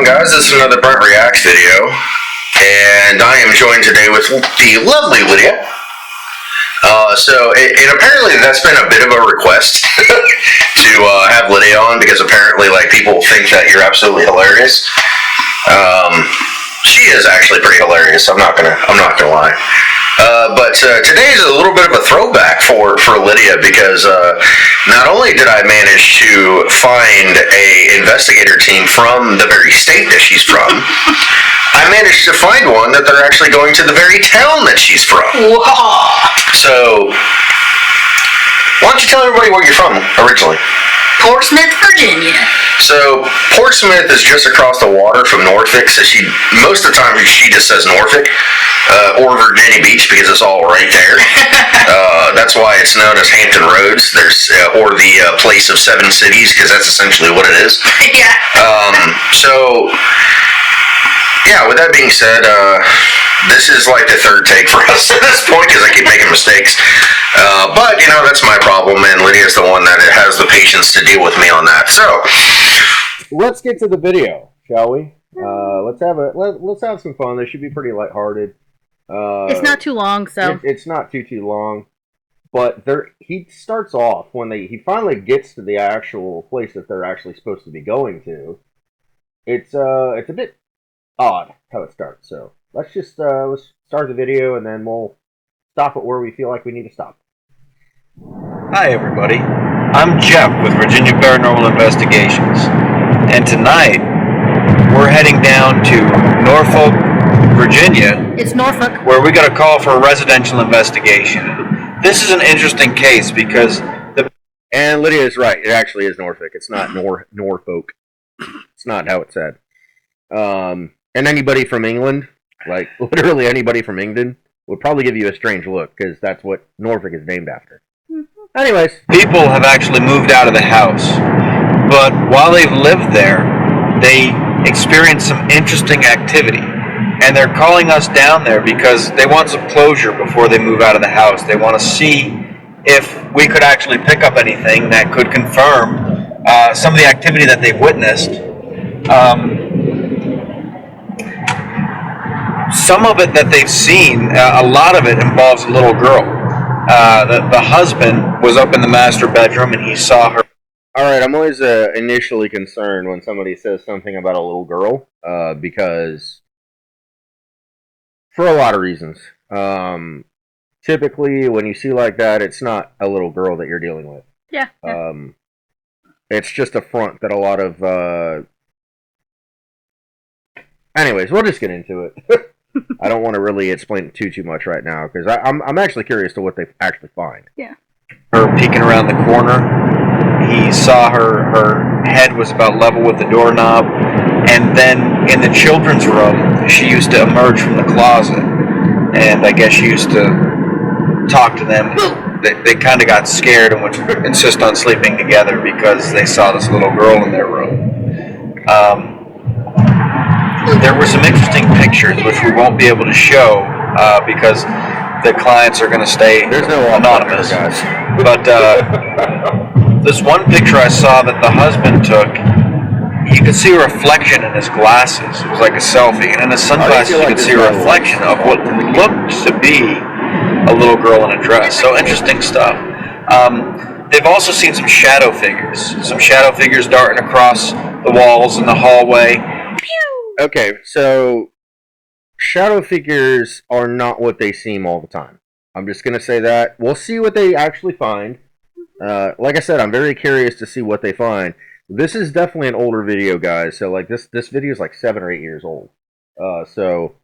guys? This is another Brent Reacts video, and I am joined today with the lovely Lydia. And apparently that's been a bit of a request to have Lydia on, because apparently, like, people think that you're absolutely hilarious. She is actually pretty hilarious. I'm not gonna lie. But today is a little bit of a throwback for Lydia, because not only did I manage to find a investigator team from the very state that she's from, I managed to find one that they're actually going to the very town that she's from. Whoa. So, why don't you tell everybody where you're from originally? Portsmouth, Virginia. So, Portsmouth is just across the water from Norfolk, so most of the time she just says Norfolk, or Virginia Beach, because it's all right there. That's why it's known as Hampton Roads, or the place of seven cities, because that's essentially what it is. Yeah. With that being said, this is like the third take for us at this point, because I keep making mistakes. But, that's my problem, and Lydia's the one that has the patience to deal with me on that. So, let's get to the video, shall we? Let's have some fun. This should be pretty lighthearted. It's not too long, so... It's not too long. But he starts off, when he finally gets to the actual place that they're actually supposed to be going to. It's a bit odd how it starts, so let's start the video, and then we'll stop it where we feel like we need to stop. Hi everybody, I'm Jeff with Virginia Paranormal Investigations, and tonight we're heading down to Norfolk, Virginia. It's Norfolk. Where we got a call for a residential investigation. This is an interesting case because And Lydia is right, it actually is Norfolk. It's not Norfolk. It's not how it's said. And anybody from England, like literally anybody from England, would probably give you a strange look, because that's what Norfolk is named after. Anyways. People have actually moved out of the house, but while they've lived there, they experienced some interesting activity, and they're calling us down there because they want some closure before they move out of the house. They want to see if we could actually pick up anything that could confirm some of the activity that they've witnessed. Some of it that they've seen, a lot of it involves a little girl. The husband was up in the master bedroom and he saw her. Alright, I'm always initially concerned when somebody says something about a little girl, because for a lot of reasons. Typically, when you see like that, it's not a little girl that you're dealing with. Yeah. It's just a front that a lot of... Anyways, we'll just get into it. I don't want to really explain it too much right now, because I'm actually curious to what they actually find. Yeah. Her peeking around the corner. He saw her head was about level with the doorknob, and then in the children's room, she used to emerge from the closet, and I guess she used to talk to them. They kind of got scared and would insist on sleeping together because they saw this little girl in their room. There were some interesting pictures which we won't be able to show because the clients are going to stay anonymous. But this one picture I saw that the husband took, you could see a reflection in his glasses. It was like a selfie. And in his sunglasses, you could see a reflection of what looked to be a little girl in a dress. So interesting stuff. They've also seen some shadow figures darting across the walls in the hallway. Okay, so shadow figures are not what they seem all the time. I'm just going to say that. We'll see what they actually find. Like I said, I'm very curious to see what they find. This is definitely an older video, guys. So, like, this video is like 7 or 8 years old. So,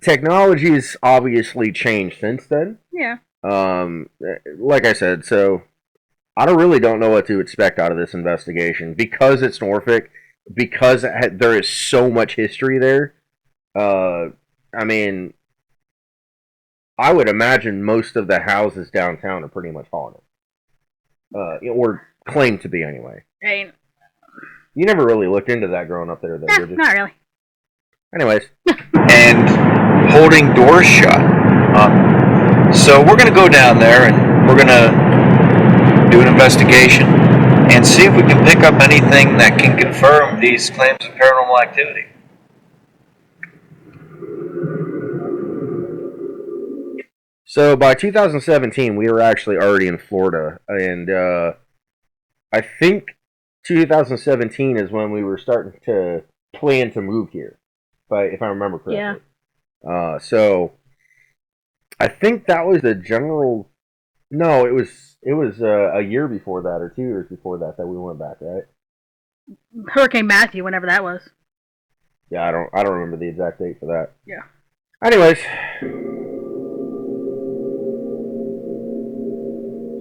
technology's obviously changed since then. Yeah. Like I said, so I really don't know what to expect out of this investigation, because it's Norfolk. Because there is so much history there. I mean, I would imagine most of the houses downtown are pretty much haunted. Or claim to be, anyway. Right. You never really looked into that growing up there, though, did you? Not really. Anyways. And holding doors shut. So we're going to go down there and we're going to do an investigation and see if we can pick up anything that can confirm these claims of paranormal paranormal activity. So by 2017, we were actually already in Florida, and I think 2017 is when we were starting to plan to move here, if I remember correctly. Yeah. So I think that was the general. No, it was a year before that, or 2 years before that we went back, right? Hurricane Matthew, whenever that was. Yeah, I don't remember the exact date for that. Yeah. Anyways.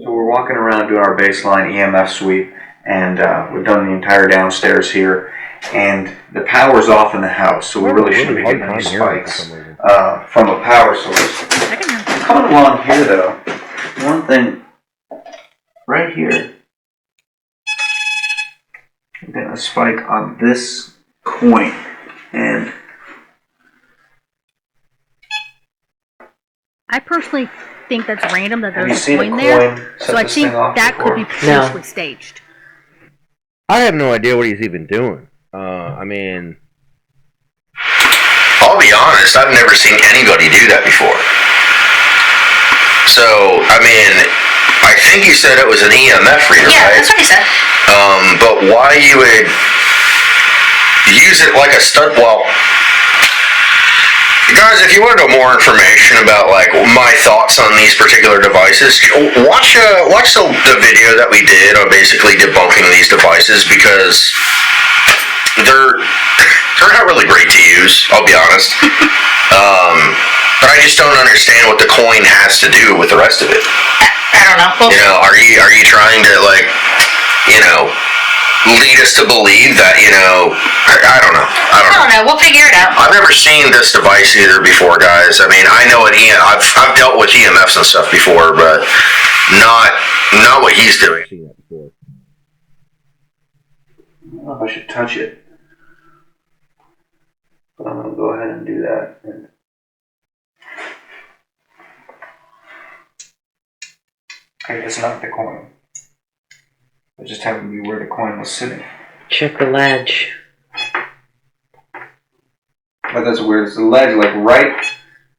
So we're walking around doing our baseline EMF sweep, and we've done the entire downstairs here, and the power's off in the house, so we really shouldn't be getting any spikes from a power source. Coming along here, though, one thing right here, I'm getting a spike on this coin, and I personally think that's random that there's a coin there. So I think that could be potentially staged. I have no idea what he's even doing. I mean, I'll be honest, I've never seen anybody do that before. So, I mean, I think you said it was an EMF reader, yeah, right? That's what he said. But why you would use it like a stud? Well, guys, if you want to know more information about like my thoughts on these particular devices, watch the video that we did on basically debunking these devices, because they're not really great to use. I'll be honest. But I just don't understand what the coin has to do with the rest of it. I don't know. Well, you know, are you trying to like, you know, lead us to believe that, you know, I don't know. I don't know. We'll figure it out. I've never seen this device either before, guys. I mean, I know I've dealt with EMFs and stuff before, but not what he's doing. I don't know if I should touch it, but I'm going to go ahead and do that. Okay, it's not the coin. It just happened to be where the coin was sitting. Check the ledge. But that's weird. It's the ledge, like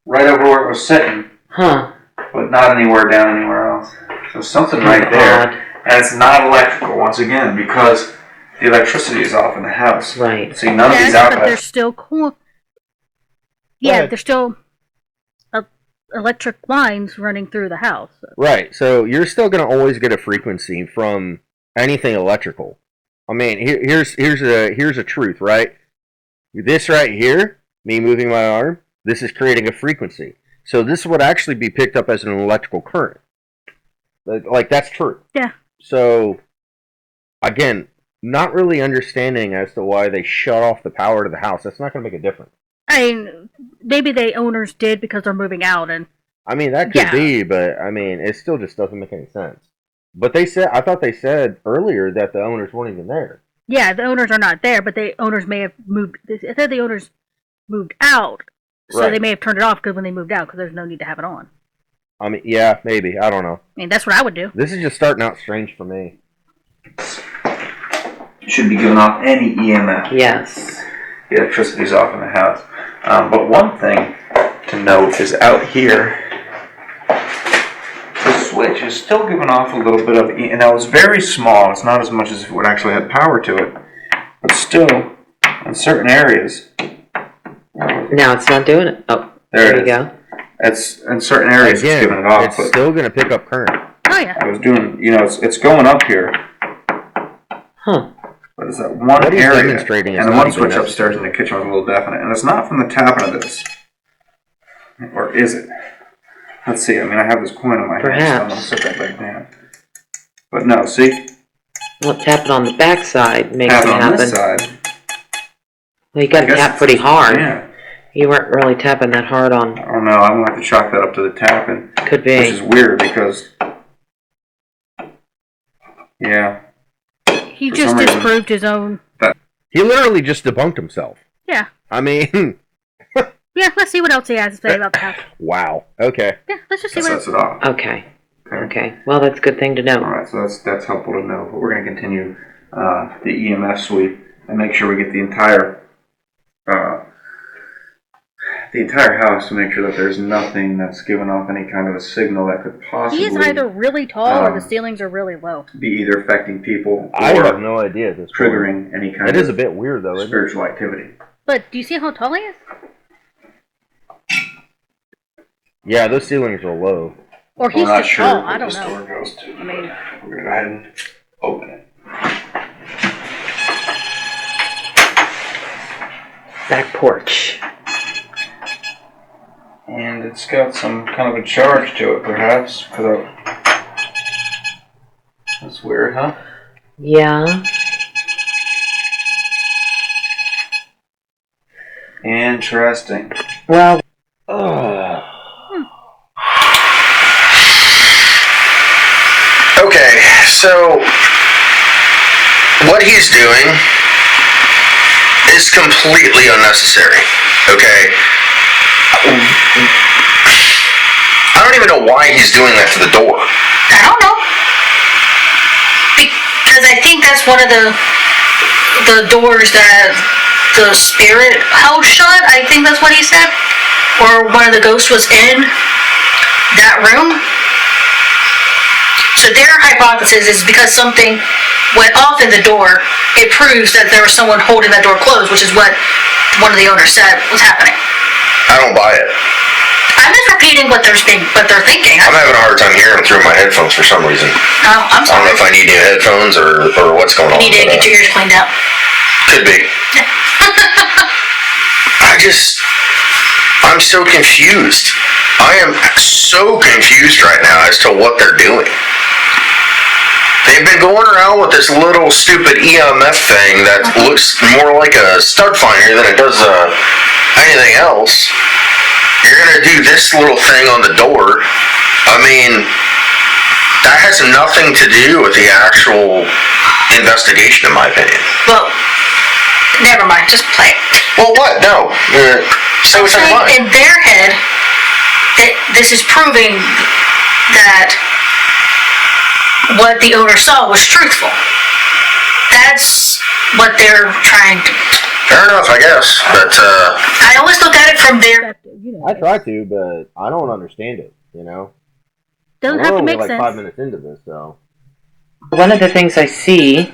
right over where it was sitting. Huh. But not anywhere down anywhere else. So something right there. And it's not electrical, once again, because the electricity is off in the house. Right. See, none of these outlets. But there's still cool. Yeah, there's still electric lines running through the house. Right. So you're still going to always get a frequency from anything electrical. I mean, here's a truth, right? This right here, me moving my arm, this is creating a frequency. So this would actually be picked up as an electrical current. Like, that's true. Yeah. So, again, not really understanding as to why they shut off the power to the house. That's not going to make a difference. I mean, maybe the owners did because they're moving out, and I mean, that could be, but I mean, it still just doesn't make any sense. But I thought they said earlier that the owners weren't even there. Yeah, the owners are not there, but the owners may have moved. I said the owners moved out, so they may have turned it off because when they moved out, because there's no need to have it on. I mean, yeah, maybe. I don't know. I mean, that's what I would do. This is just starting out strange for me. Should be giving off any EMF. Yes. The electricity's off in the house. But one thing to note is out here, the switch is still giving off a little bit of, and now it's very small. It's not as much as if it would actually have power to it, but still, in certain areas. Now it's not doing it. Oh, there you go. It's in certain areas. Again, it's giving it off. It's still going to pick up current. Oh yeah. I was doing, it's going up here. Huh. But it's that one area, and the one switch upstairs in the kitchen was a little definite, and it's not from the tapping of this, or is it? Let's see. I mean, I have this coin in my hand, so I'm going to set that back down. But no, see? Well, tapping on the back side makes it happen. Tap on this side. Well, you got to tap pretty hard. Yeah. You weren't really tapping that hard on. Oh no, I'm going to have to chalk that up to the tapping. Could be. Which is weird because, yeah. He just disproved his own. He literally just debunked himself. Yeah. I mean. Yeah, let's see what else he has to say about the house. Wow. Okay. Yeah, let's just see what else. It off. Okay. Well, that's a good thing to know. All right, so that's helpful to know. But we're going to continue the EMF sweep and make sure we get the entire the entire house to make sure that there's nothing that's giving off any kind of a signal that could possibly. He is either really tall or the ceilings are really low. Be either affecting people or I have no idea at this triggering point. any kind It of is a bit weird, though, isn't spiritual activity. But do you see how tall he is? Yeah, those ceilings are low. Or he's I'm not just sure tall. what I don't this know. door goes to. I mean, we're gonna go ahead and open it. Back porch. And it's got some kind of a charge to it, perhaps. That's weird, huh? Yeah. Interesting. Well, Okay, so what he's doing is completely unnecessary. Okay? I don't even know why he's doing that to the door. I don't know. Because I think that's one of the doors that the spirit held shut. I think that's what he said. Or one of the ghosts was in that room. So their hypothesis is because something went off in the door, it proves that there was someone holding that door closed, which is what one of the owners said was happening. I don't buy it. I'm just repeating what they're thinking. I'm having a hard time hearing through my headphones for some reason. Oh, I'm I don't sorry. know if I need new headphones or what's going on. You need to get your ears cleaned out. Could be. I'm so confused. I am so confused right now as to what they're doing. They've been going around with this little stupid EMF thing that looks more like a stud finder than it does anything else. You're gonna do this little thing on the door. I mean, that has nothing to do with the actual investigation, in my opinion. Well, never mind. Just play it. Well, what? No. Say what's in your mind. In their head, this is proving that what the owner saw was truthful. That's what they're trying to. Fair enough, I guess. But I always look at it from their. I try to, but I don't understand it, you know? Doesn't We're have to only make like sense. 5 minutes into this, so. one of the things I see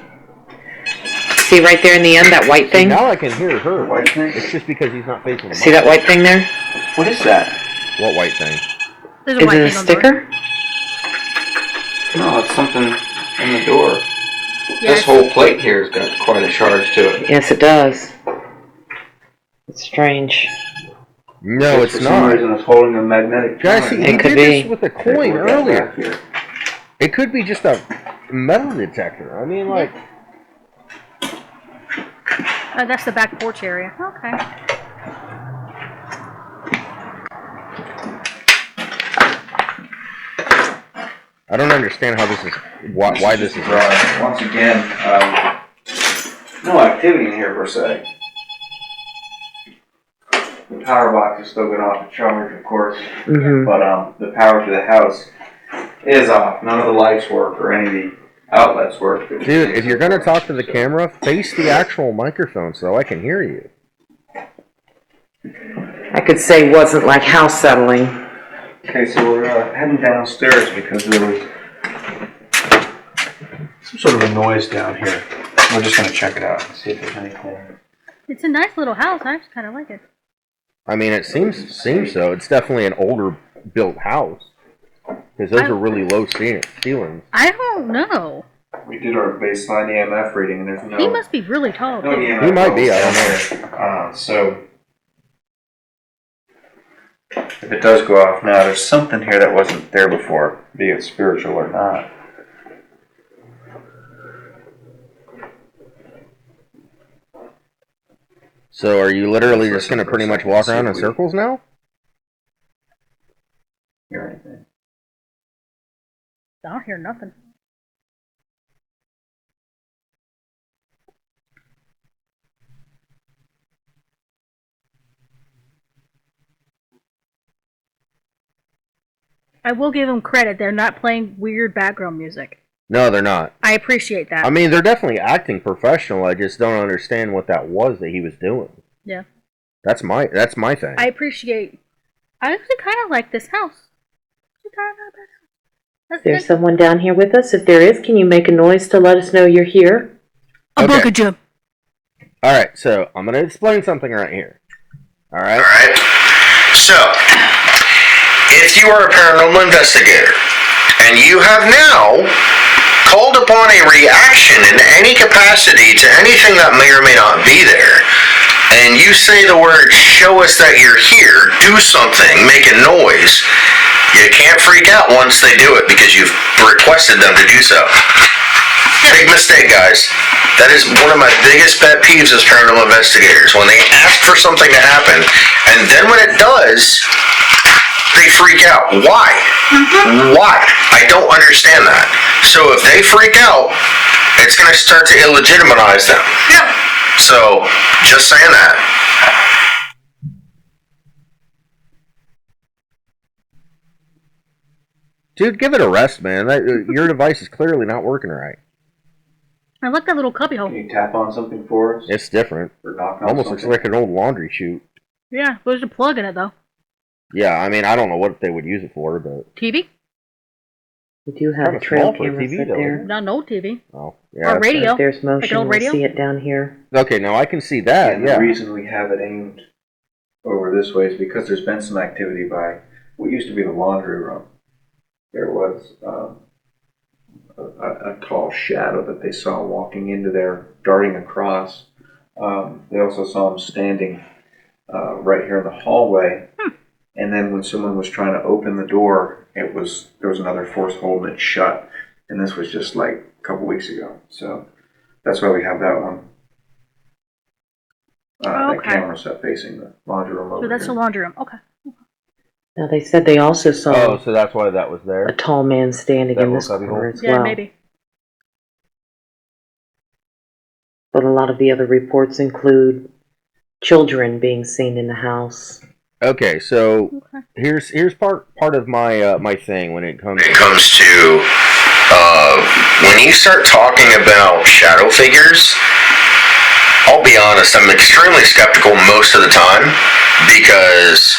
right there in the end, that white thing? Now I can hear her. White thing? It's just because he's not facing the See that white thing there? What is that? What white thing? There's Is white it a thing on the door. sticker? No, it's something in the door. Yeah, This whole plate here has got quite a charge to it. Yes, it does. It's strange. No, it's For some not. reason, it's holding a magnetic Guys, charge. he It could did be. this with a Take coin look at that earlier. back here. It could be just a metal detector. I mean, like... Oh, that's the back porch area. Okay. I don't understand how this is... Why this is... Once again, no activity in here per se. The power box is still going off the charge, of course, Mm-hmm. but the power to the house is off. None of the lights work or any of the outlets work. Dude, if you're gonna talk to the camera, face the actual microphone so I can hear you. I could say wasn't like house settling. Okay, so we're heading downstairs because there was some sort of a noise down here. We're just going to check it out and see if there's anything. It's a nice little house. I just kind of like it. I mean, it seems so. It's definitely an older built house. Because those are really low ceilings. I don't know. We did our baseline EMF reading, and there's no. He must be really tall. no Too. EMF He might be, I levels don't down there. So if it does go off now, there's something here that wasn't there before, be it spiritual or not. So are you literally just going to pretty much walk around in circles now? Hear anything? I don't hear nothing. I will give them credit. They're not playing weird background music. No, they're not. I appreciate that. I mean, they're definitely acting professional. I just don't understand what that was that he was doing. Yeah. That's my thing. I actually kind of like this house. Is there someone down here with us? If there is, can you make a noise to let us know you're here? Bucket Jim. All right, so I'm gonna explain something right here. All right. So, if you are a paranormal investigator and you have now called upon a reaction in any capacity to anything that may or may not be there, and you say the word, show us that you're here, do something, make a noise, you can't freak out once they do it because you've requested them to do so. Big mistake, guys. That is one of my biggest pet peeves as paranormal investigators. When they ask for something to happen, and then when it does, they freak out. Why? Why? I don't understand that. So if they freak out, it's going to start to illegitimize them. Yeah. So, just saying that. Dude, give it a rest, man. Your device is clearly not working right. I like that little cubby hole. Can you tap on something for us? It's different. Or knock on Almost something? looks like an old laundry chute. Yeah, there's a plug in it though. Yeah, I mean, I don't know what they would use it for, but TV? We do have a Kinda trail small for a camera TV, set though, there. isn't it? Not no TV. oh, yeah. Or radio. If there's Like an motion, old we'll radio? see it down here. Okay, now I can see that. And Yeah. the reason we have it aimed over this way is because there's been some activity by what used to be the laundry room. There was a tall shadow that they saw walking into there, darting across. They also saw him standing right here in the hallway. And then when someone was trying to open the door, there was another force holding it shut. And this was just like a couple weeks ago. So that's why we have that one. That camera set facing the laundry room over So that's here. the laundry room. Okay. Now, they said they also saw Oh, so that's why that was a there. tall man standing That in little this cubby corner hole? as Yeah, well. maybe. But a lot of the other reports include children being seen in the house. Okay, so here's part of my my thing when it comes. It comes to when you start talking about shadow figures, I'll be honest, I'm extremely skeptical most of the time because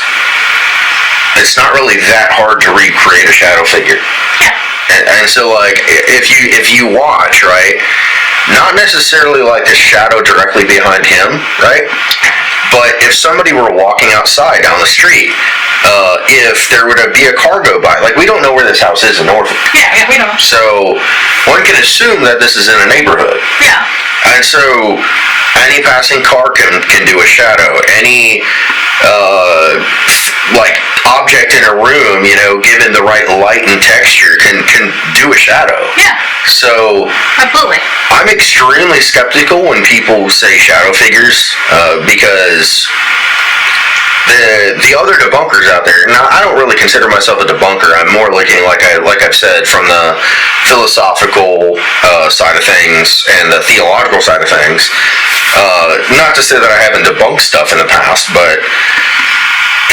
it's not really that hard to recreate a shadow figure. And so, like, if you watch, right, not necessarily like the shadow directly behind him, right, but if somebody were walking outside down the street, if there were to be a car go by, like, we don't know where this house is in Norfolk. Yeah, we don't. So one can assume that this is in a neighborhood. Yeah. And so any passing car can do a shadow. Any like object in a room, you know, given the right light and texture, can do a shadow. Yeah. So Absolutely. I'm extremely skeptical when people say shadow figures because the other debunkers out there. Now, I don't really consider myself a debunker. I'm more looking, like I've said, from the philosophical side of things and the theological side of things. Not to say that I haven't debunked stuff in the past, but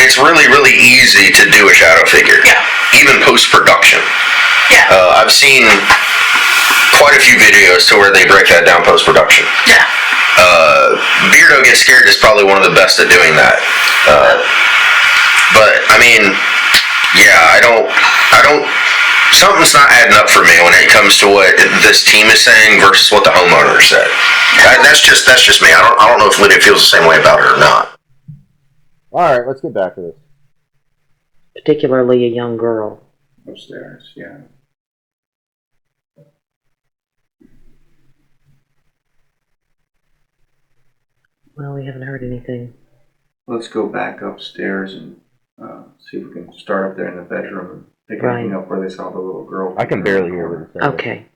it's really, really easy to do a shadow figure. Yeah. Even post-production. Yeah. I've seen quite a few videos to where they break that down post-production. Yeah. Beardo Gets Scared is probably one of the best at doing that. But I mean, yeah, I don't. Something's not adding up for me when it comes to what this team is saying versus what the homeowner said. That's just me. I don't know if Lydia feels the same way about it or not. All right, let's get back to this. Particularly a young girl. Upstairs, yeah. Well, we haven't heard anything. Let's go back upstairs and see if we can start up there in the bedroom and pick Right. anything up where they saw the little girl. I can barely hear what it's saying. Okay.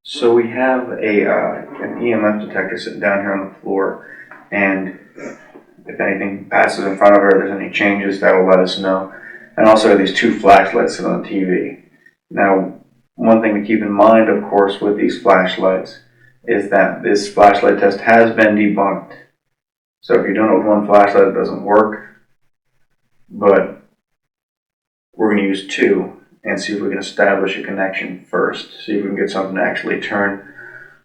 So we have an EMF detector sitting down here on the floor, and if anything passes in front of her, if there's any changes, that will let us know. And also these two flashlights sitting on the TV. Now, one thing to keep in mind, of course, with these flashlights is that this flashlight test has been debunked. So if you're doing it with one flashlight, it doesn't work. But we're going to use two and see if we can establish a connection first. See if we can get something to actually turn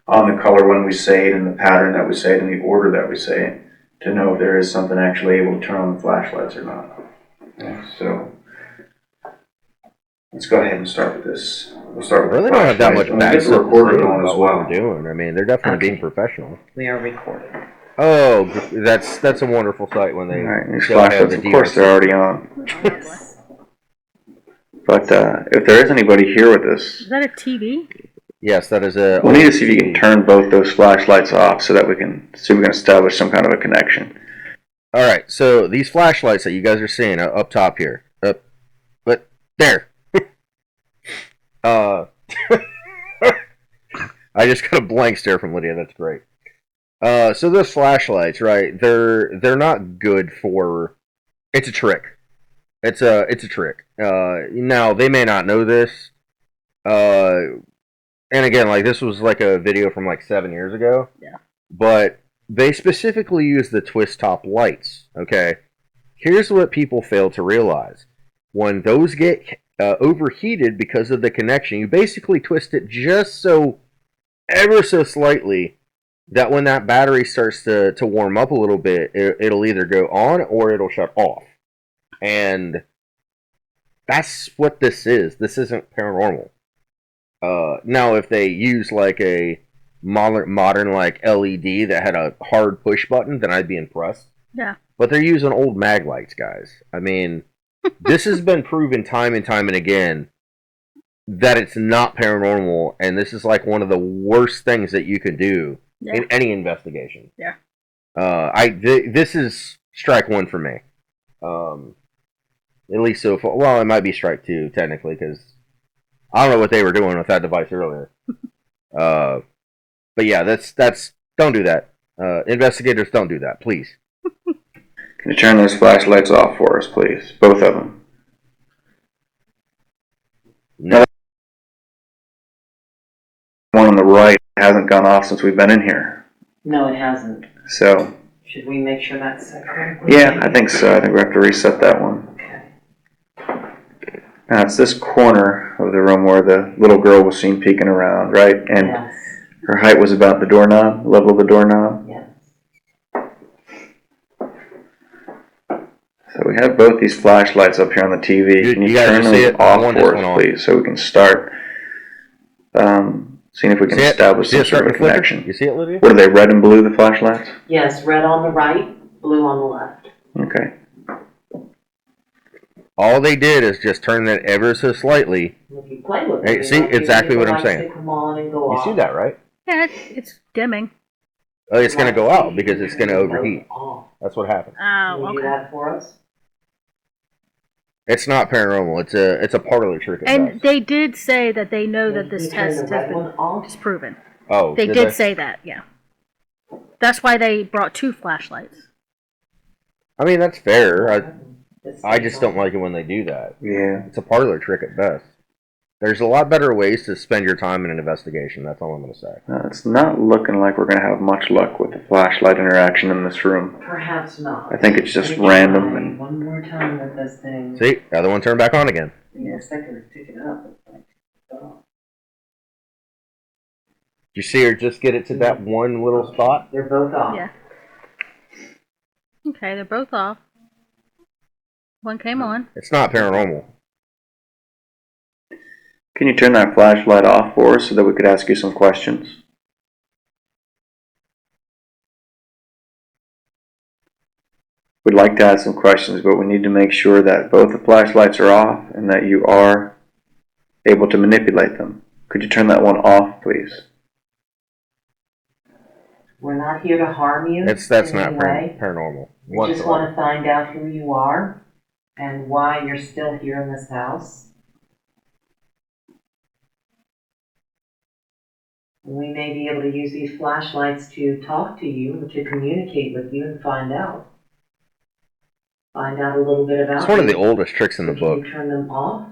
on the color when we say it and the pattern that we say it and the order that we say it to know if there is something actually able to turn on the flashlights or not. Yeah, so let's go ahead and start with this. We'll start with really don't have that much we'll bad get the stuff to recorder say going about as what well. we're doing. I mean, they're definitely being professional. We are recording. Oh, that's a wonderful sight when they Alright, these go ahead flashlights, the of course, they're already on. Yes. But if there is anybody here with us, Is that a TV? Yes, that is a. we'll need to see if you can turn both those flashlights off so that we can see if we can establish some kind of a connection. All right, so these flashlights that you guys are seeing up top here, but there. I just got a blank stare from Lydia. That's great. So those flashlights, right? They're not good for. It's a trick. It's a trick. Now they may not know this. And again, like this was like a video from like 7 years ago. Yeah. But they specifically use the twist top lights. Okay. Here's what people fail to realize: when those get overheated because of the connection, you basically twist it just so ever so slightly that when that battery starts to warm up a little bit, it'll either go on or it'll shut off. And that's what this is. This isn't paranormal. Now, if they use like a modern like LED that had a hard push button, then I'd be impressed. Yeah. But they're using old mag lights, guys. I mean, this has been proven time and time and again that it's not paranormal, and this is like one of the worst things that you can do in any investigation. Yeah. This is strike one for me. At least so far. Well, it might be strike two technically because I don't know what they were doing with that device earlier. But yeah, that's don't do that. Investigators, don't do that, please. Can you turn those flashlights off for us, please? Both of them. No. One on the right hasn't gone off since we've been in here. No, it hasn't. So, Should we make sure that's set correctly? yeah, I think so. I think we have to reset that one. Okay. Now, it's this corner of the room where the little girl was seen peeking around, right? And Yes. her height was about the doorknob, level of the doorknob. Yes. So we have both these flashlights up here on the TV. Can you guys turn see those it? I off want this for one us, off. please, so we can start seeing if we can establish some sort of a connection. You see it, Lydia? What are they, red and blue, the flashlights? Yes, red on the right, blue on the left. Okay. All they did is just turn that ever so slightly. If you play with Hey, it, see, exactly what I'm lights saying. to come on and go You off. see that, right? Yeah, it's dimming. Oh, it's going to go out because it's going to overheat. Off. That's what happens. Can Oh, you do okay. that for us? It's not paranormal. It's a parlor trick. At And best. they did say that they know that Can this you turn test the has red been one off? disproven. Oh, They did say that, yeah. That's why they brought 2 flashlights. I mean, that's fair. It's I just don't like it when they do that. Yeah. It's a parlor trick at best. There's a lot better ways to spend your time in an investigation. That's all I'm going to say. It's not looking like we're going to have much luck with the flashlight interaction in this room. Perhaps not. I think it's just Let me random try and one more time with this thing. See, the other one turned back on again. Yes, I can pick it up. You see her just get it to that one little spot? They're both off. Yeah. Okay, they're both off. One came on. It's not paranormal. Can you turn that flashlight off for us so that we could ask you some questions? We'd like to ask some questions, but we need to make sure that both the flashlights are off and that you are able to manipulate them. Could you turn that one off, please? We're not here to harm you. That's in not any way. paranormal. We just want to find out who you are and why you're still here in this house. We may be able to use these flashlights to talk to you or to communicate with you and find out. Find out a little bit about It's one of you. the oldest tricks in the Can book. you turn them off?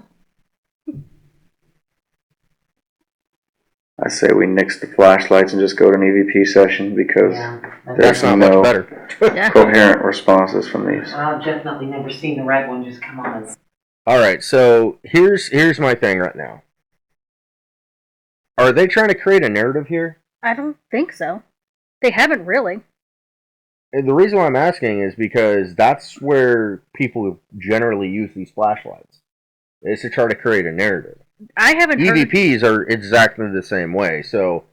I say we nix the flashlights and just go to an EVP session because Yeah. That's there's not no much better. Yeah. coherent responses from these. I've definitely never seen the red one just come on. All right, so here's my thing right now. Are they trying to create a narrative here? I don't think so. They haven't really. And the reason why I'm asking is because that's where people generally use these flashlights. Is to try to create a narrative. I haven't heard. EVPs are exactly the same way. So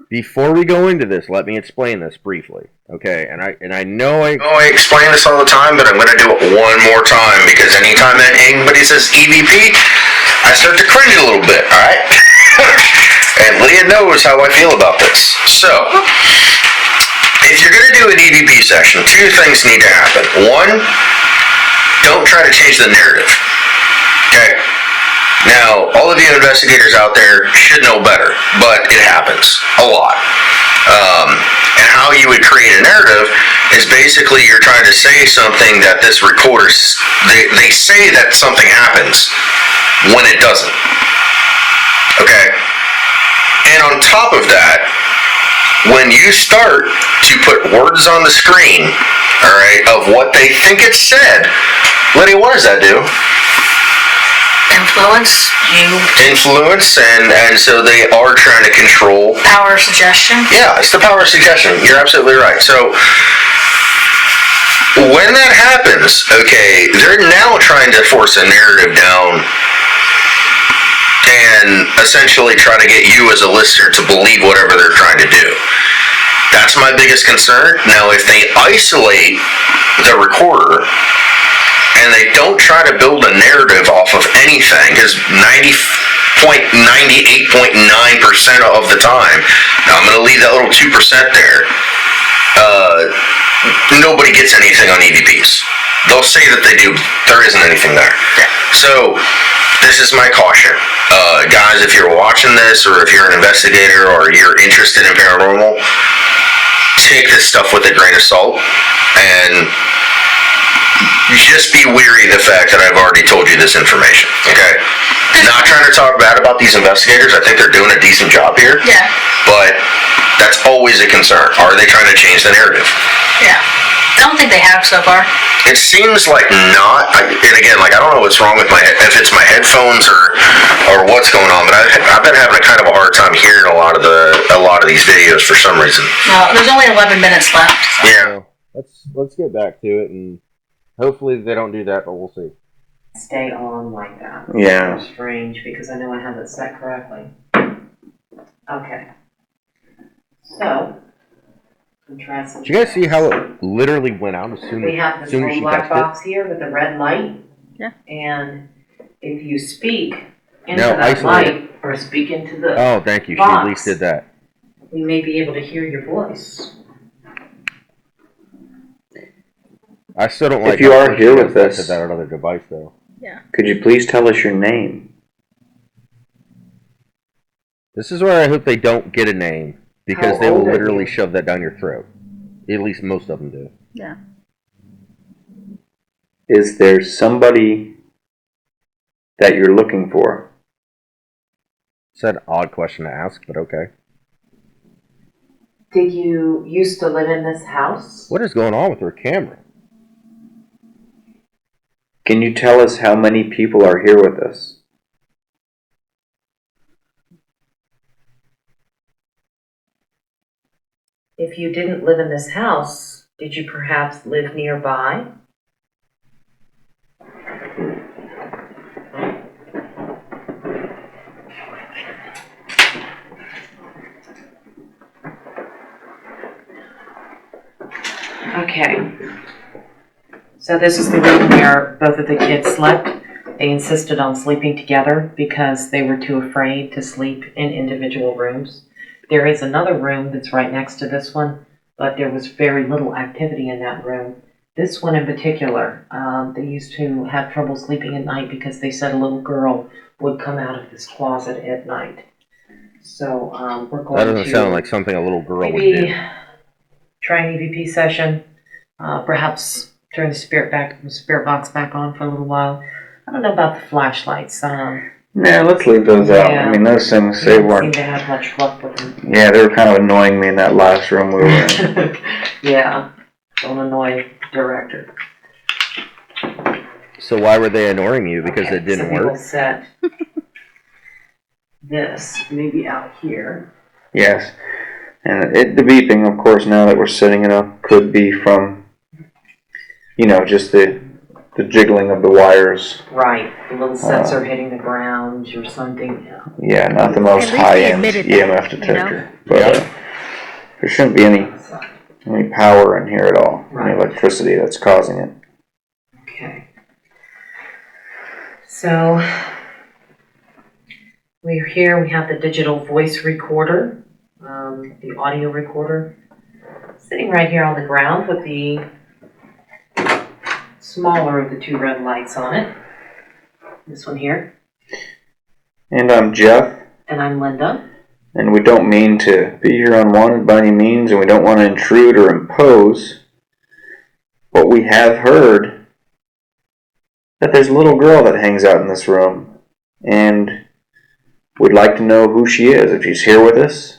before we go into this, let me explain this briefly, okay? And I know I explain this all the time, but I'm going to do it one more time because anytime that anybody says EVP, I start to cringe a little bit. All right, and Lydia knows how I feel about this. So, if you're going to do an EVP session, two things need to happen. One, don't try to change the narrative. Okay. Now, all of you investigators out there should know better, but it happens a lot. And how you would create a narrative is basically you're trying to say something that this recorder, they say that something happens when it doesn't. Okay? And on top of that, when you start to put words on the screen, all right, of what they think it said, Lydia, what does that do? Influence, and so they are trying to control. Power of suggestion? Yeah, it's the power of suggestion. You're absolutely right. So, when that happens, okay, they're now trying to force a narrative down and essentially try to get you as a listener to believe whatever they're trying to do. That's my biggest concern. Now, if they isolate the recorder, and they don't try to build a narrative off of anything, because 98.9% of the time, now I'm going to leave that little 2% there, nobody gets anything on EVPs. They'll say that they do, there isn't anything there. So, this is my caution. Guys, if you're watching this, or if you're an investigator, or you're interested in paranormal, take this stuff with a grain of salt, and just be weary of the fact that I've already told you this information, okay? Not trying to talk bad about these investigators. I think they're doing a decent job here. Yeah. But that's always a concern. Are they trying to change the narrative? Yeah. I don't think they have so far. It seems like not. And again, like, I don't know what's wrong with if it's my headphones or what's going on, but I've been having a kind of a hard time hearing a lot of these videos for some reason. Well, there's only 11 minutes left. So. Yeah. Let's get back to it, and hopefully they don't do that, but we'll see. Stay on like that. Yeah. It's strange because I know I have it set correctly. Okay. So, contrast. Did you guys see how it literally went out as soon We have as this she little black touched it? box here with the red light. Yeah. And if you speak into No, that isolate light or speak into the Oh, thank you. She box, at least did that. we may be able to hear your voice. I still don't like. If you how are here with I us, said that on other device though. Yeah. could you please tell us your name? This is where I hope they don't get a name, because How they will old are literally you? shove that down your throat. At least most of them do. Yeah. Is there somebody that you're looking for? It's an odd question to ask, but okay. Did you used to live in this house? What is going on with her camera? Can you tell us how many people are here with us? If you didn't live in this house, did you perhaps live nearby? Okay. So this is the room where both of the kids slept. They insisted on sleeping together because they were too afraid to sleep in individual rooms. There is another room that's right next to this one, but there was very little activity in that room. This one in particular, they used to have trouble sleeping at night because they said a little girl would come out of this closet at night. So we're going That to doesn't sound like something a little girl would maybe do. try an EVP session, perhaps turn the spirit box back on for a little while. I don't know about the flashlights. Nah, let's leave those out. Yeah. I mean, those things, We they don't seem weren't. to have much luck with them. Yeah, they were kind of annoying me in that last room we were in. Yeah, don't annoy the director. So why were they annoying you? Because Okay, it didn't so we will work? set this maybe out here. Yes. And the beeping, of course, now that we're setting it up, could be from, just the jiggling of the wires. Right, a little sensor hitting the ground or something. Yeah, not the most high-end EMF detector. But there shouldn't be any power in here at all. Any electricity that's causing it. Okay. So, we're here, we have the digital voice recorder, the audio recorder, sitting right here on the ground with the smaller of the two red lights on it. This one here. And I'm Jeff. And I'm Linda. And we don't mean to be here unwanted by any means, and we don't want to intrude or impose. But we have heard that there's a little girl that hangs out in this room, and we'd like to know who she is, if she's here with us.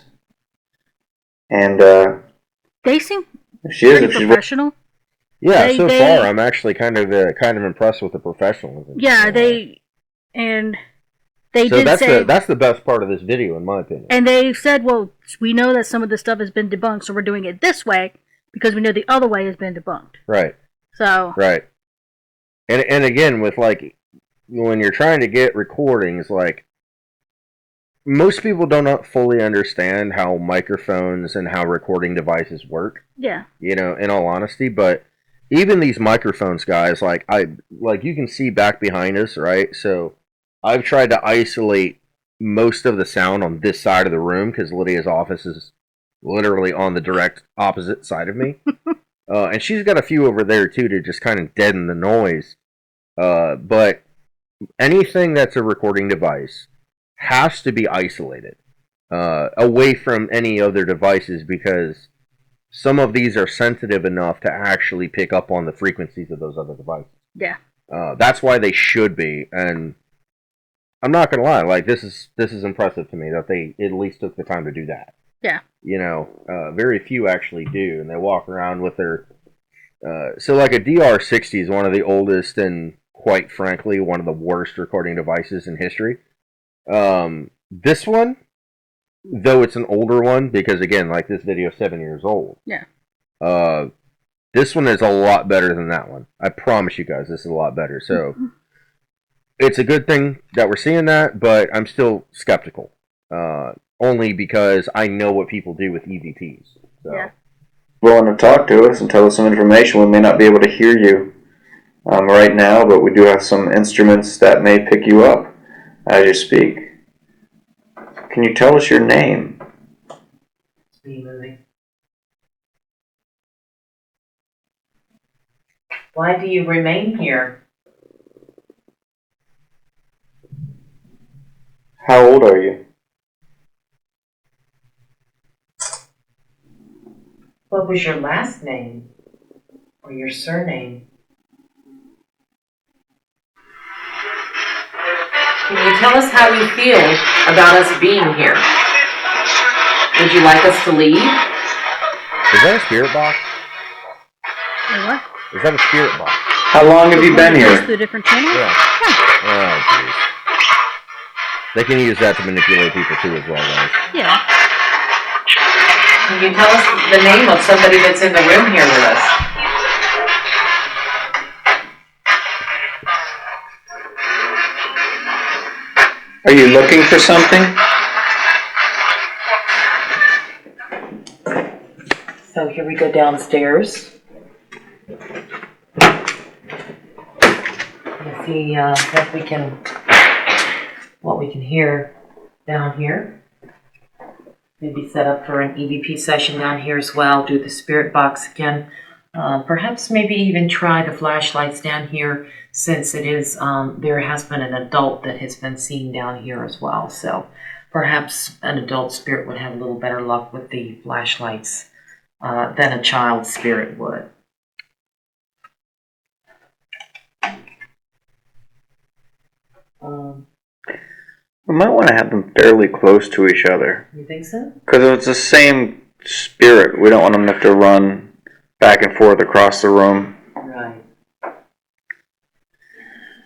And they seem if she is, pretty professional. Yeah, so far I'm actually kind of impressed with the professionalism. Yeah, so did that's say that's the best part of this video, in my opinion. And they said, well, we know that some of this stuff has been debunked, so we're doing it this way because we know the other way has been debunked. Right. So. Right. And again, with when you're trying to get recordings, most people do not fully understand how microphones and how recording devices work. Yeah. In all honesty, but even these microphones, guys, you can see back behind us, right? So I've tried to isolate most of the sound on this side of the room because Lydia's office is literally on the direct opposite side of me. And she's got a few over there too to just kind of deaden the noise. But anything that's a recording device has to be isolated away from any other devices because some of these are sensitive enough to actually pick up on the frequencies of those other devices. Yeah. That's why they should be, and I'm not gonna lie, this is impressive to me that they at least took the time to do that. Yeah. Very few actually do, and they walk around with their so a DR60 is one of the oldest and quite frankly one of the worst recording devices in history. This one, though it's an older one, because again, this video is 7 years old. Yeah. This one is a lot better than that one. I promise you guys, this is a lot better. So, it's a good thing that we're seeing that, but I'm still skeptical. Only because I know what people do with EVPs. So. Yeah. Willing to talk to us and tell us some information. We may not be able to hear you right now, but we do have some instruments that may pick you up as you speak. Can you tell us your name? It's me moving. Why do you remain here? How old are you? What was your last name? Or your surname? Can you tell us how you feel about us being here? Would you like us to leave? Is that a spirit box? What? Is that a spirit box? How long have you been here? The different channels? Yeah. Oh, geez. They can use that to manipulate people too as well, guys. Yeah. Can you tell us the name of somebody that's in the room here with us? Are you looking for something? So here we go downstairs. Let's see what we can hear down here. Maybe set up for an EVP session down here as well. Do the spirit box again. Perhaps maybe even try the flashlights down here, since it is there has been an adult that has been seen down here as well. So perhaps an adult spirit would have a little better luck with the flashlights than a child spirit would. We might want to have them fairly close to each other. You think so? Because if it's the same spirit, we don't want them to have to run back and forth across the room. Right.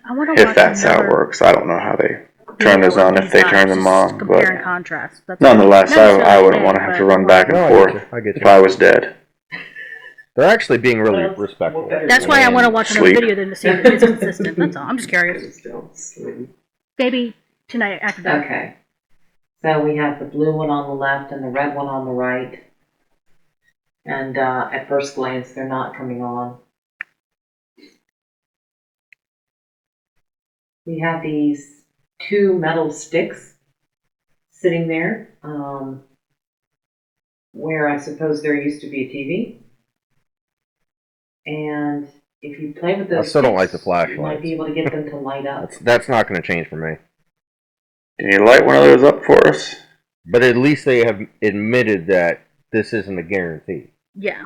I wonder if that's how it works. I don't know how they turn those on if they turn them on. Compare and But contrast. That's nonetheless, not necessarily I wouldn't bad, want to have to but- run back and No, I forth get you. I get if you. I was dead. They're actually being really respectful. That's why I want to watch another Sleep. video than to see if it's consistent. That's all. I'm just curious. Maybe tonight after that. Okay. So we have the blue one on the left and the red one on the right. And at first glance, they're not coming on. We have these two metal sticks sitting there, where I suppose there used to be a TV. And if you play with those I still don't like sticks, the flashlights. you might be able to get them to light up. That's not going to change for me. Can you light one of those up for us? But at least they have admitted that this isn't a guarantee. Yeah.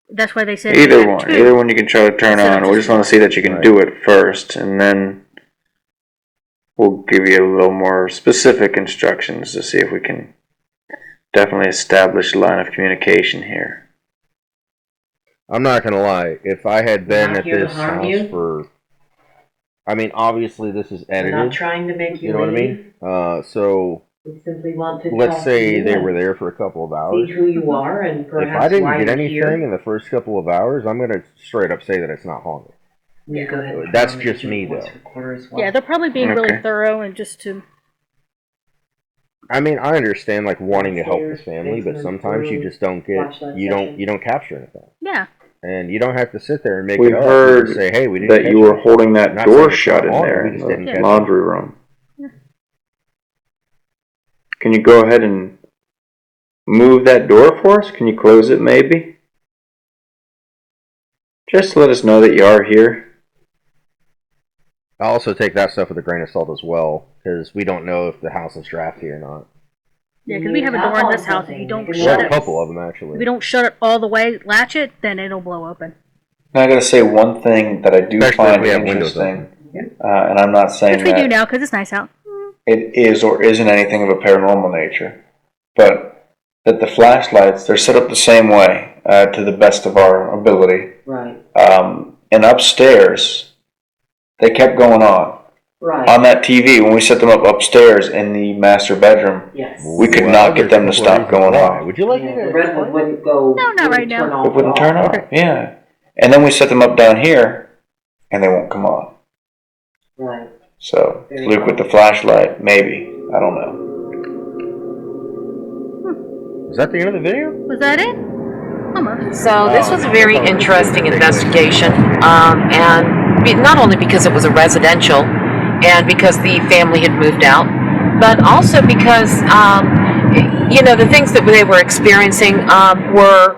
That's why they said Either one you can try to turn Instead of on. We just want to see that you can Right. do it first, and then we'll give you a little more specific instructions to see if we can definitely establish a line of communication here. I'm not going to lie. If I had been Not at here to this harm house you? for... I mean, obviously this is We're not edited. trying to make you You know what I leave. mean? So We simply want to let's talk say to you they and were there for a couple of hours. see who you are and perhaps If I didn't why get you're anything here. in the first couple of hours, I'm going to straight up say that it's not haunted. You go ahead and That's turn on just the me, voice though. recorder as well. Yeah, they're probably being really Okay. thorough and just to. I mean, I understand like wanting to help the Upstairs, family, but basement, sometimes you room, just don't get flashlight you session. don't capture anything, Yeah. and you don't have to sit there and make We it up. heard You just say, hey, we didn't that catch you were anything. holding that Not door saying it's shut not in haunted, there we in just didn't the catch laundry room. Yeah. Can you go ahead and move that door for us? Can you close it maybe? Just to let us know that you are here. I also take that stuff with a grain of salt as well, because we don't know if the house is drafty or not. Yeah, because we have a door in this house. If you don't We shut have a it, couple of them actually. if you don't shut it all the way, latch it, then it'll blow open. Now I gotta say one thing that I do Especially if find we have windows interesting, and I'm not saying Which we do that now because it's nice out. it is or isn't anything of a paranormal nature, but that the flashlights, they're set up the same way, to the best of our ability. Right. And upstairs, they kept going on. Right. On that TV, when we set them up upstairs in the master bedroom, Yes. we could Well, not get there's them a to couple of stop going reasons why. on. Would you like me Yeah, to the red one wouldn't go. No, not right now. turn off It wouldn't at all. turn on. Okay. Yeah. And then we set them up down here, and they won't come on. Right. So, There you Luke go. with the flashlight, maybe. I don't know. Is that the end of the video? Was that it? Almost. So this was a very interesting investigation, and not only because it was a residential, and because the family had moved out, but also because the things that they were experiencing were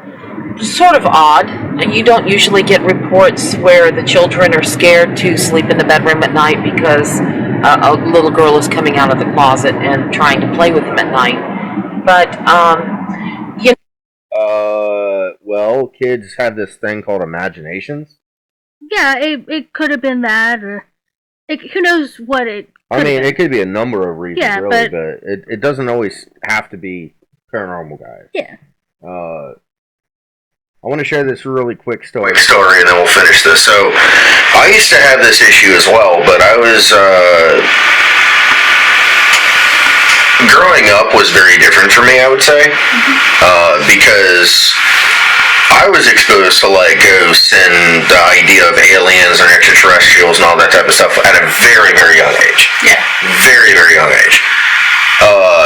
sort of odd. You don't usually get reports where the children are scared to sleep in the bedroom at night because a little girl is coming out of the closet and trying to play with them at night. But Well, kids have this thing called imaginations. Yeah, it could have been that, or who knows what it. I mean, it could be a number of reasons, Yeah, really, but- but it doesn't always have to be paranormal, guys. Yeah. I want to share this really quick story. Quick story, and then we'll finish this. So, I used to have this issue as well, but I was growing up was very different for me, I would say, because I was exposed to like ghosts and the idea of aliens and extraterrestrials and all that type of stuff at a very, very young age. Yeah. Very, very young age.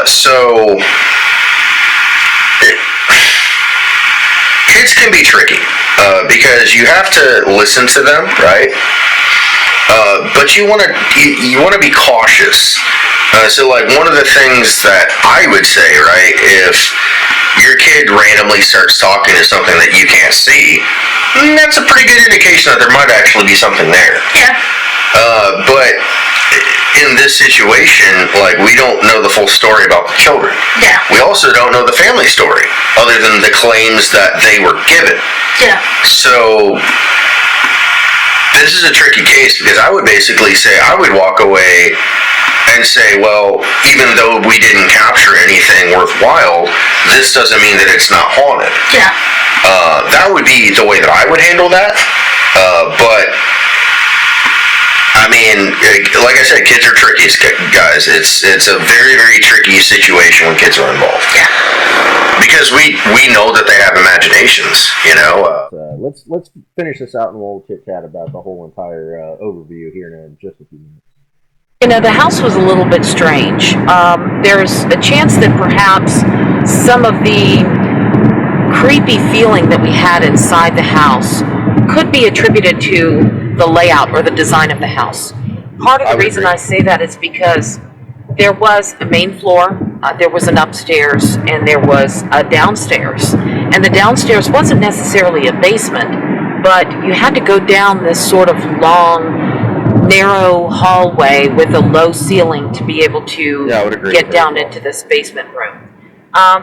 So kids can be tricky because you have to listen to them, right? But you want to be cautious. So like one of the things that I would say, right, if your kid randomly starts talking to something that you can't see, that's a pretty good indication that there might actually be something there. Yeah. But in this situation, like, we don't know the full story about the children. Yeah. We also don't know the family story, other than the claims that they were given. Yeah. So this is a tricky case because I would basically say I would walk away and say, well, even though we didn't capture anything worthwhile, this doesn't mean that it's not haunted. Yeah. That would be the way that I would handle that. But I mean, like I said, kids are tricky, guys. It's a very, very tricky situation when kids are involved. Yeah. Because we know that they have imaginations, you know. Let's finish this out and we'll chit chat about the whole entire overview here in just a few minutes. You know, the house was a little bit strange. There's a chance that perhaps some of the creepy feeling that we had inside the house could be attributed to the layout or the design of the house. Part of the reason I say that is because there was a main floor, there was an upstairs, and there was a downstairs. And the downstairs wasn't necessarily a basement, but you had to go down this sort of long, narrow hallway with a low ceiling to be able to get down into this basement room.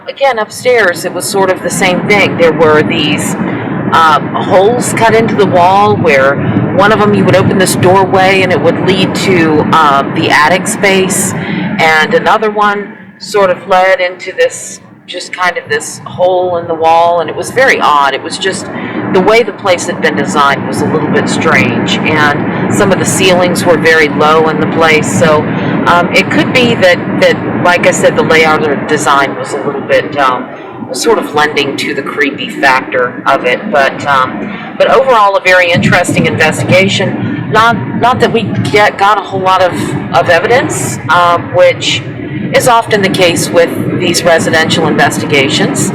Again, upstairs, it was sort of the same thing. There were these holes cut into the wall where one of them you would open this doorway and it would lead to the attic space, and another one sort of led into this, just kind of this hole in the wall, and it was very odd. It was just the way the place had been designed was a little bit strange, and some of the ceilings were very low in the place, so it could be that, like I said, the layout or design was a little bit sort of lending to the creepy factor of it, but overall a very interesting investigation. Not that we got a whole lot of evidence, which is often the case with these residential investigations.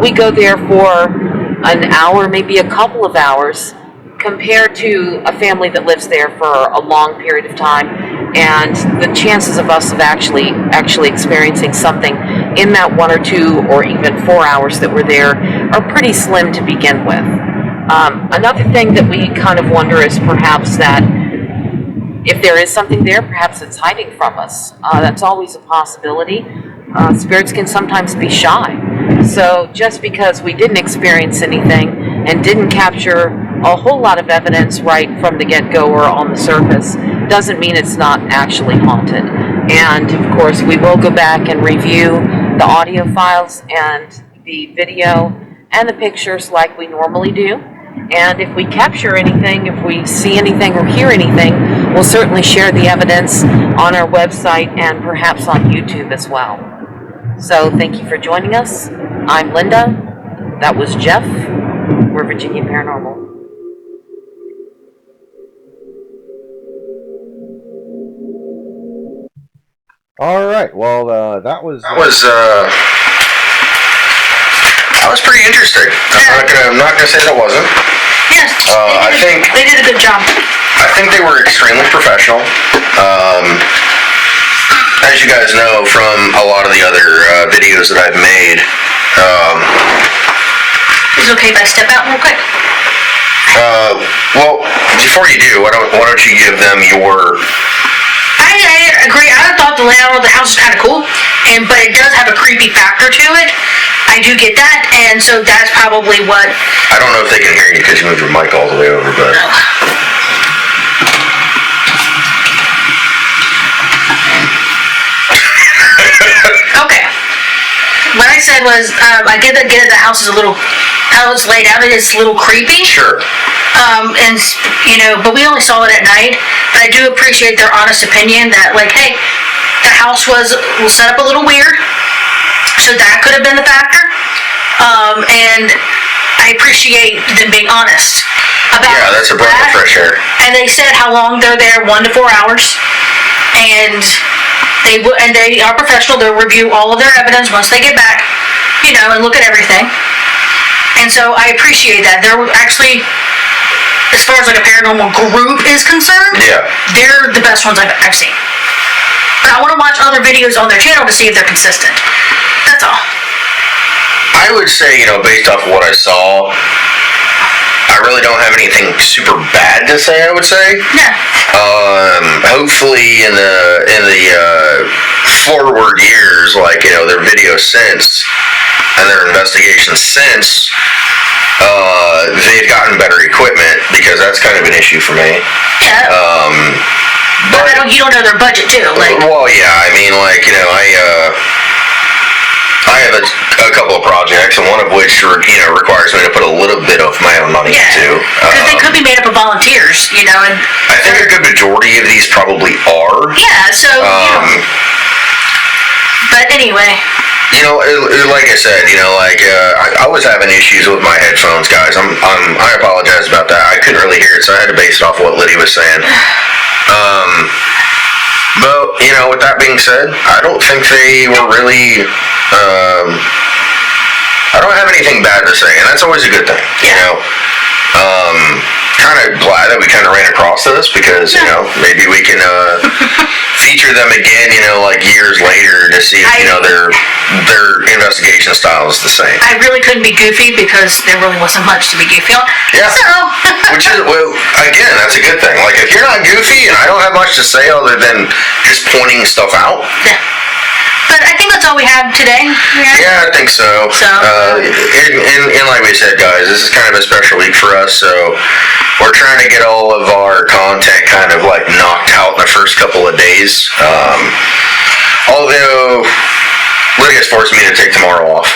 We go there for an hour, maybe a couple of hours, compared to a family that lives there for a long period of time, and the chances of us of actually experiencing something in that 1 or 2 or even 4 hours that we're there are pretty slim to begin with. Another thing that we kind of wonder is perhaps that if there is something there, perhaps it's hiding from us. That's always a possibility. Spirits can sometimes be shy. So just because we didn't experience anything and didn't capture a whole lot of evidence right from the get-go or on the surface doesn't mean it's not actually haunted. And of course, we will go back and review the audio files and the video and the pictures like we normally do. And if we capture anything, if we see anything or hear anything, we'll certainly share the evidence on our website and perhaps on YouTube as well. So thank you for joining us. I'm Linda. That was Jeff. We're Virginia Paranormal. All right. Well, that was pretty interesting. I'm not gonna say that it wasn't. Yes, they did a good job. I think they were extremely professional. As you guys know from a lot of the other videos that I've made. Is it okay if I step out real quick? Well, before you do, why don't you give them your... I agree. I thought the layout of the house is kind of cool, but it does have a creepy factor to it. I do get that, and so that's probably what... I don't know if they can hear you because you moved your mic all the way over, but... Okay. What I said was, I get that the house is a little... How it's laid out, it's a little creepy. Sure. And, but we only saw it at night. But I do appreciate their honest opinion that, like, hey, the house was set up a little weird. So that could have been the factor. And I appreciate them being honest about that. Yeah, that's a breath of fresh air. And they said how long they're there, 1 to 4 hours. And they are professional. They'll review all of their evidence once they get back, and look at everything. And so I appreciate that. They're actually, as far as like a paranormal group is concerned, they're the best ones I've seen. But I want to watch other videos on their channel to see if they're consistent. That's all. I would say, based off of what I saw, I really don't have anything super bad to say, I would say. Yeah. Hopefully in the forward years, like, their videos since, and their investigations since, they've gotten better equipment, because that's kind of an issue for me. Yeah. But you don't know their budget too. Like. Well, yeah. I mean, like, I have a couple of projects, and one of which requires me to put a little bit of my own money into. Because they could be made up of volunteers. volunteers, you know, and I think a good majority of these probably are. yeah, so, you know. But anyway. You know, like I said, you know, like I was having issues with my headphones, guys. I apologize about that. I couldn't really hear it, so I had to base it off what Lydia was saying. But you know, with that being said, I don't think they were really. I don't have anything bad to say, and that's always a good thing. You know. Kind of glad that we kind of ran across this because you know maybe we can feature them again. You know, like years later to see if you know their investigation style is the same. I really couldn't be goofy because there really wasn't much to be goofy on. Yeah. So. Which is, well, again, that's a good thing. Like if you're not goofy, and I don't have much to say other than just pointing stuff out. Yeah. But I think that's all we have today. Yeah, I think so. And like we said, guys, this is kind of a special week for us, so we're trying to get all of our content kind of like knocked out in the first couple of days. Although Lydia's forced me to take tomorrow off.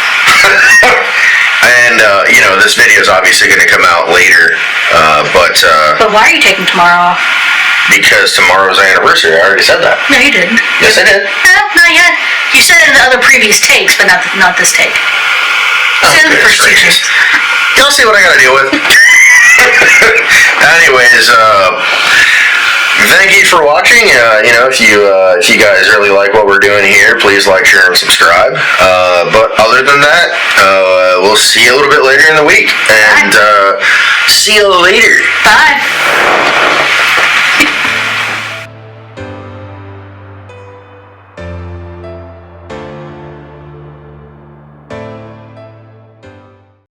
And, you know, this video is obviously going to come out later, but why are you taking tomorrow off? Because tomorrow's our anniversary. I already said that. No, you didn't. Yes, I did. No, not yet. You said it in the other previous takes, but not this take. You said it in the first two takes. You'll see what I gotta deal with. Anyways, thank you for watching. You know, if you guys really like what we're doing here, please like, share, and subscribe. But other than that, we'll see you a little bit later in the week. And see you later. Bye.